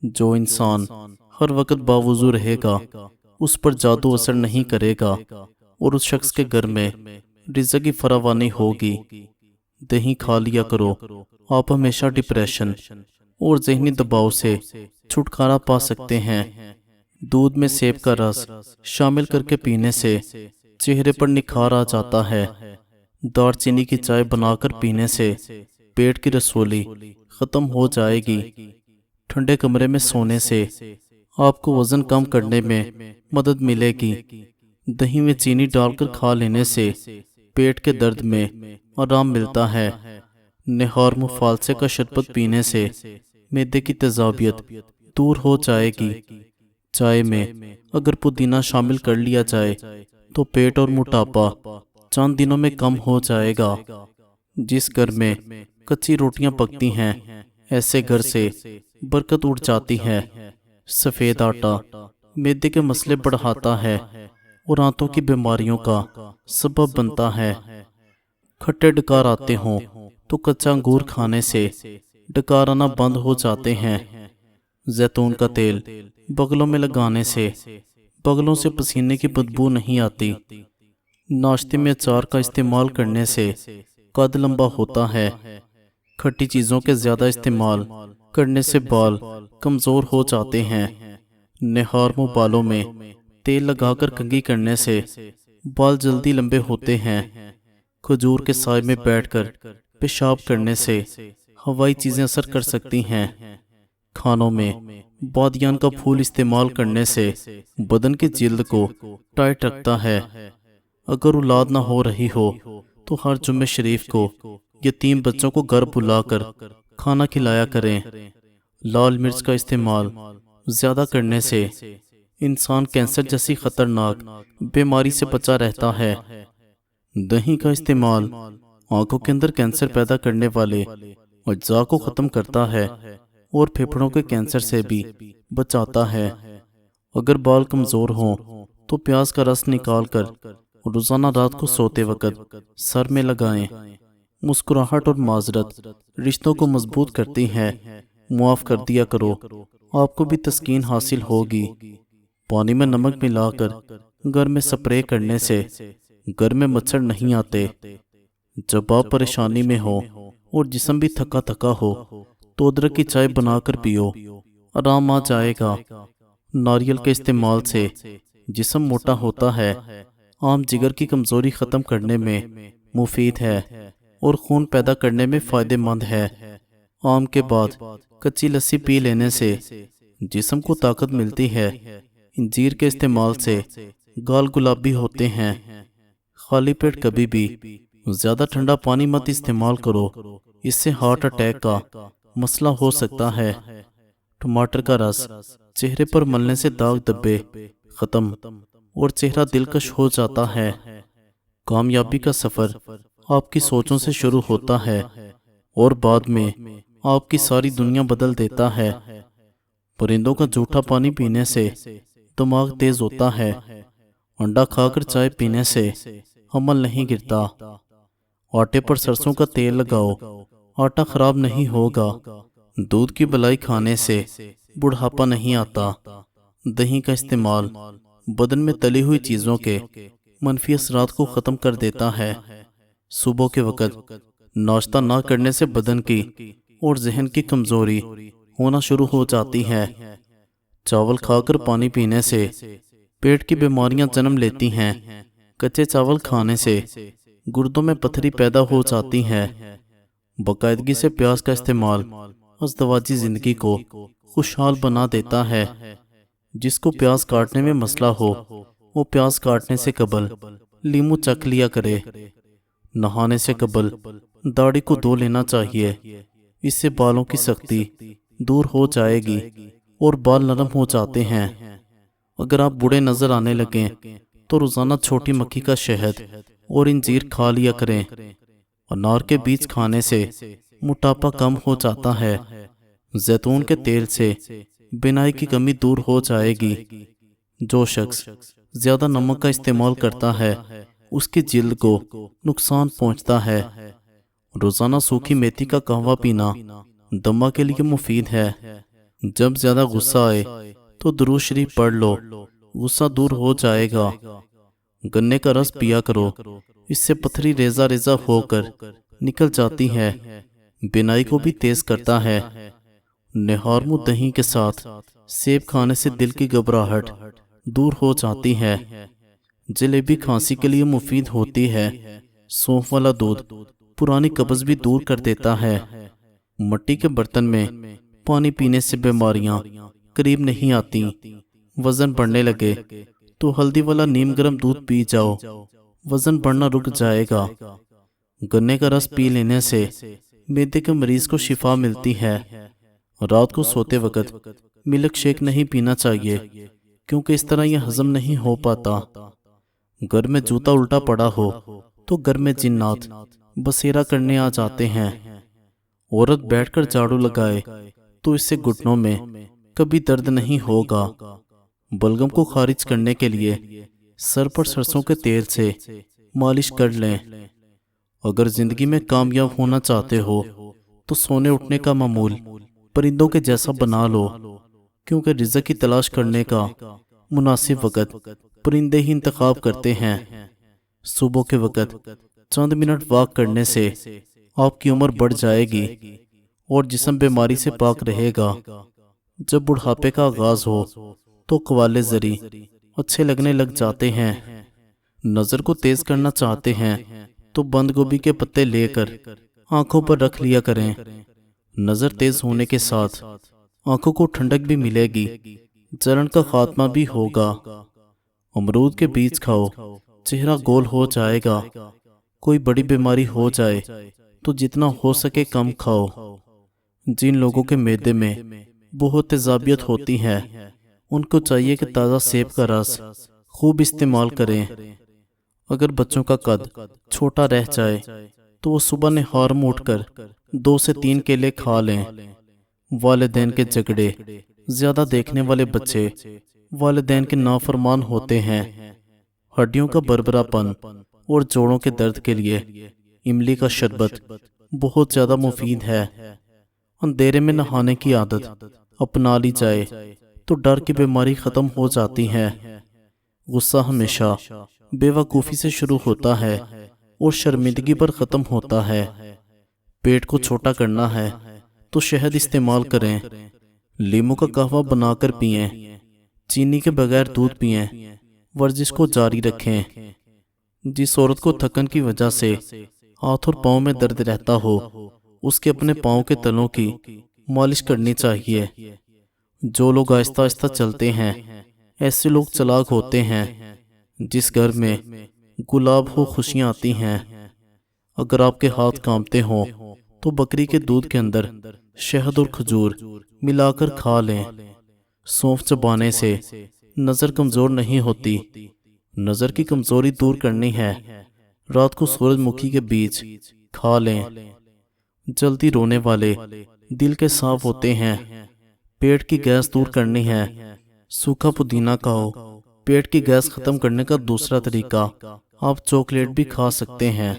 جو انسان ہر وقت باوضو رہے گا اس پر جادو اثر نہیں کرے گا اور اس شخص کے گھر میں رزق کی فراوانی ہوگی۔ دہی کھا لیا کرو، آپ ہمیشہ ڈپریشن اور ذہنی دباؤ سے چھٹکارا پا سکتے ہیں۔ دودھ میں سیب کا رس شامل کر کے پینے سے چہرے پر نکھار آ جاتا ہے۔ دار چینی کی چائے بنا کر پینے سے پیٹ کی رسولی ختم ہو جائے گی۔ ٹھنڈے کمرے میں سونے سے آپ کو وزن کم کرنے میں مدد ملے گی۔ دہی میں چینی ڈال کر کھا لینے سے پیٹ کے درد میں آرام ملتا ہے۔ نہار مفالسے کا شربت پینے سے معدے کی تیزابیت دور ہو جائے گی۔ چائے میں اگر پودینہ شامل کر لیا جائے تو پیٹ اور موٹاپا چند دنوں میں کم ہو جائے گا۔ جس گھر میں کچی روٹیاں پکتی ہیں ایسے گھر سے برکت اٹھ جاتی ہے۔ سفید آٹا معدے کے مسئلے بڑھاتا ہے اور آنتوں کی بیماریوں کا سبب بنتا ہے۔ کھٹے ڈکار آتے ہوں تو کچا انگور کھانے سے ڈکار آنا بند ہو جاتے ہیں۔ زیتون کا تیل بغلوں میں لگانے سے بغلوں سے پسینے کی بدبو نہیں آتی۔ ناشتے میں اچار کا استعمال کرنے سے قد لمبا ہوتا ہے۔ کھٹی چیزوں کے زیادہ استعمال کرنے سے بال کمزور ہو جاتے ہیں۔ نہار منہ بالوں میں تیل لگا کر کنگھی کرنے سے بال جلدی لمبے ہوتے ہیں۔ کھجور کے سائے میں بیٹھ کر پیشاب کرنے سے ہوائی چیزیں اثر کر سکتی ہیں۔ کھانوں میں بادیان کا پھول استعمال کرنے سے بدن کی جلد کو ٹائٹ رکھتا ہے۔ اگر اولاد نہ ہو رہی ہو تو ہر جمعہ شریف کو یتیم بچوں کو گھر بلا کر کھانا کھلایا کریں۔ لال مرچ کا استعمال زیادہ کرنے سے انسان کینسر جیسی خطرناک بیماری سے بچا رہتا ہے۔ دہی کا استعمال آنکھوں کے اندر کینسر پیدا کرنے والے اجزاء کو ختم کرتا ہے اور پھیپھڑوں کے کینسر سے بھی بچاتا ہے۔ اگر بال کمزور ہوں تو پیاز کا رس نکال کر روزانہ رات کو سوتے وقت سر میں لگائیں۔ مسکراہٹ اور معذرت رشتوں کو مضبوط کرتی ہے۔ معاف کر دیا کرو، آپ کو بھی تسکین حاصل ہوگی۔ پانی میں نمک ملا کر گھر میں سپرے کرنے سے گھر میں مچھر نہیں آتے۔ جب آپ پریشانی میں ہو اور جسم بھی تھکا تھکا ہو تو ادرک کی چائے بنا کر پیو، آرام آ جائے گا۔ ناریل کے استعمال سے جسم موٹا ہوتا ہے۔ آم جگر کی کمزوری ختم کرنے میں مفید ہے اور خون پیدا کرنے میں فائدہ مند ہے۔ آم کے بعد کچی لسی پی لینے سے جسم کو طاقت ملتی ہے۔ انجیر کے استعمال سے گال گلابی ہوتے ہیں۔ خالی پیٹ کبھی بھی زیادہ ٹھنڈا پانی مت استعمال کرو، اس سے ہارٹ اٹیک کا مسئلہ ہو سکتا ہے۔ ٹماٹر کا رس چہرے پر ملنے سے داغ دھبے ختم اور چہرہ دلکش ہو جاتا ہے۔ کامیابی کا سفر آپ کی سوچوں سے شروع ہوتا ہے اور بعد میں آپ کی ساری دنیا بدل دیتا ہے۔ پرندوں کا جھوٹا پانی پینے سے دماغ تیز ہوتا ہے۔ انڈا کھا کر چائے پینے سے حمل نہیں گرتا۔ آٹے پر سرسوں کا تیل لگاؤ، آٹا خراب نہیں ہوگا۔ دودھ کی بلائی کھانے سے بڑھاپا نہیں آتا۔ دہی کا استعمال بدن میں تلی ہوئی چیزوں کے منفی اثرات کو ختم کر دیتا ہے۔ صبح کے وقت ناشتہ نہ کرنے سے بدن کی اور ذہن کی کمزوری ہونا شروع ہو جاتی ہے۔ چاول کھا کر پانی پینے سے پیٹ کی بیماریاں جنم لیتی ہیں۔ کچے چاول کھانے سے گردوں میں پتھری پیدا ہو جاتی ہے۔ باقاعدگی سے پیاز کا استعمال ازدواجی زندگی کو خوشحال بنا دیتا ہے۔ جس کو پیاز کاٹنے میں مسئلہ ہو وہ پیاز کاٹنے سے قبل لیمو چکھ لیا کرے۔ نہانے سے قبل داڑھی کو دھو لینا چاہیے، اس سے بالوں کی سختی دور ہو جائے گی اور بال نرم ہو جاتے ہیں۔ اگر آپ بوڑھے نظر آنے لگیں تو روزانہ چھوٹی مکھی کا شہد اور انجیر کھا لیا کریں۔ انار کے بیج کھانے سے موٹاپا کم ہو جاتا ہے۔ زیتون کے تیل سے بینائی کی کمی دور ہو جائے گی۔ جو شخص زیادہ نمک کا استعمال کرتا ہے اس کی جلد کو نقصان پہنچتا ہے۔ روزانہ سوکھی میتھی کا قہوہ پینا دمہ کے لیے مفید ہے۔ جب زیادہ غصہ آئے تو درود شریف پڑھ لو، غصہ دور ہو جائے گا۔ گنے کا رس پیا کرو، اس سے پتھری ریزہ ریزہ ہو کر نکل جاتی ہے، بینائی کو بھی تیز کرتا ہے۔ نہار منہ دہی کے ساتھ سیب کھانے سے دل کی گھبراہٹ دور ہو جاتی ہے۔ جلیبی کھانسی کے لیے مفید ہوتی ہے۔ سونف والا دودھ پرانی قبض بھی دور کر دیتا ہے۔ مٹی کے برتن میں پانی پینے سے بیماریاں قریب نہیں آتی۔ وزن بڑھنے لگے تو ہلدی والا نیم گرم دودھ پی جاؤ، وزن بڑھنا رک جائے گا۔ گنے کا رس پی لینے سے معدے کے مریض کو شفا ملتی ہے۔ رات کو سوتے وقت ملک شیک نہیں پینا چاہیے، کیونکہ اس طرح یہ ہضم نہیں ہو پاتا۔ گھر میں جوتا الٹا پڑا ہو تو گھر میں جنات بسیرا کرنے آ جاتے ہیں۔ عورت بیٹھ کر جھاڑو لگائے تو اس سے گھٹنوں میں کبھی درد نہیں ہوگا۔ بلغم کو خارج کرنے کے لیے سر پر سرسوں کے تیل سے مالش کر لیں۔ اگر زندگی میں کامیاب ہونا چاہتے ہو تو سونے اٹھنے کا معمول پرندوں کے جیسا بنا لو، کیونکہ رزق کی تلاش کرنے کا مناسب وقت پرندے ہی انتخاب کرتے ہیں۔ صبح کے وقت چند منٹ واک کرنے سے آپ کی عمر بڑھ جائے گی اور جسم بیماری سے پاک رہے گا۔ جب بڑھاپے کا آغاز ہو تو قوالے زری اچھے لگنے لگ جاتے ہیں۔ نظر کو تیز کرنا چاہتے ہیں تو بند گوبھی کے پتے لے کر آنکھوں پر رکھ لیا کریں۔ نظر تیز ہونے کے ساتھ آنکھوں کو ٹھنڈک بھی ملے گی، جلن کا خاتمہ بھی ہوگا۔ امرود کے بیج کھاؤ، چہرہ گول ہو جائے گا۔ کوئی بڑی بیماری ہو جائے تو جتنا ہو سکے کم کھاؤ۔ جن لوگوں کے معدے میں بہت تیزابیت ہوتی ہے ان کو چاہیے کہ تازہ سیب کا رس خوب استعمال کریں۔ اگر بچوں کا قد چھوٹا رہ جائے تو وہ صبح نہار منہ اٹھ کر 2 سے 3 کیلے کھا لیں۔ والدین کے جھگڑے، زیادہ دیکھنے والے بچے والدین کے نافرمان ہوتے ہیں۔ ہڈیوں کا بربرا پن اور جوڑوں کے درد کے لیے املی کا شربت بہت زیادہ مفید ہے۔ اندھیرے میں نہانے کی عادت اپنا لی جائے تو ڈر کی بیماری ختم ہو جاتی ہے۔ غصہ ہمیشہ بے وقوفی سے شروع ہوتا ہے اور شرمندگی پر ختم ہوتا ہے۔ پیٹ کو چھوٹا کرنا ہے تو شہد استعمال کریں۔ لیموں کا قہوہ بنا کر پئیں، چینی کے بغیر دودھ پئیں۔ ورزش کو جاری رکھیں۔ جس عورت کو تھکن کی وجہ سے ہاتھ اور پاؤں میں درد رہتا ہو اس کے اپنے پاؤں کے تلوں کی مالش کرنی چاہیے۔ جو لوگ آہستہ آہستہ چلتے ہیں ایسے لوگ چلاک ہوتے ہیں۔ جس گھر میں گلاب ہو خوشیاں آتی ہیں۔ اگر آپ کے ہاتھ کانپتے ہوں تو بکری کے دودھ کے اندر شہد اور کھجور ملا کر کھا لیں۔ سونف چبانے سے نظر کمزور نہیں ہوتی۔ نظر کی کمزوری دور کرنی ہے، رات کو سورج مکھی کے بیج کھا لیں۔ جلدی رونے والے دل کے صاف ہوتے ہیں۔ پیٹ کی گیس دور کرنی ہے، سوکھا پودینہ کھاؤ۔ پیٹ کی گیس ختم کرنے کا دوسرا طریقہ، آپ چاکلیٹ بھی کھا سکتے ہیں۔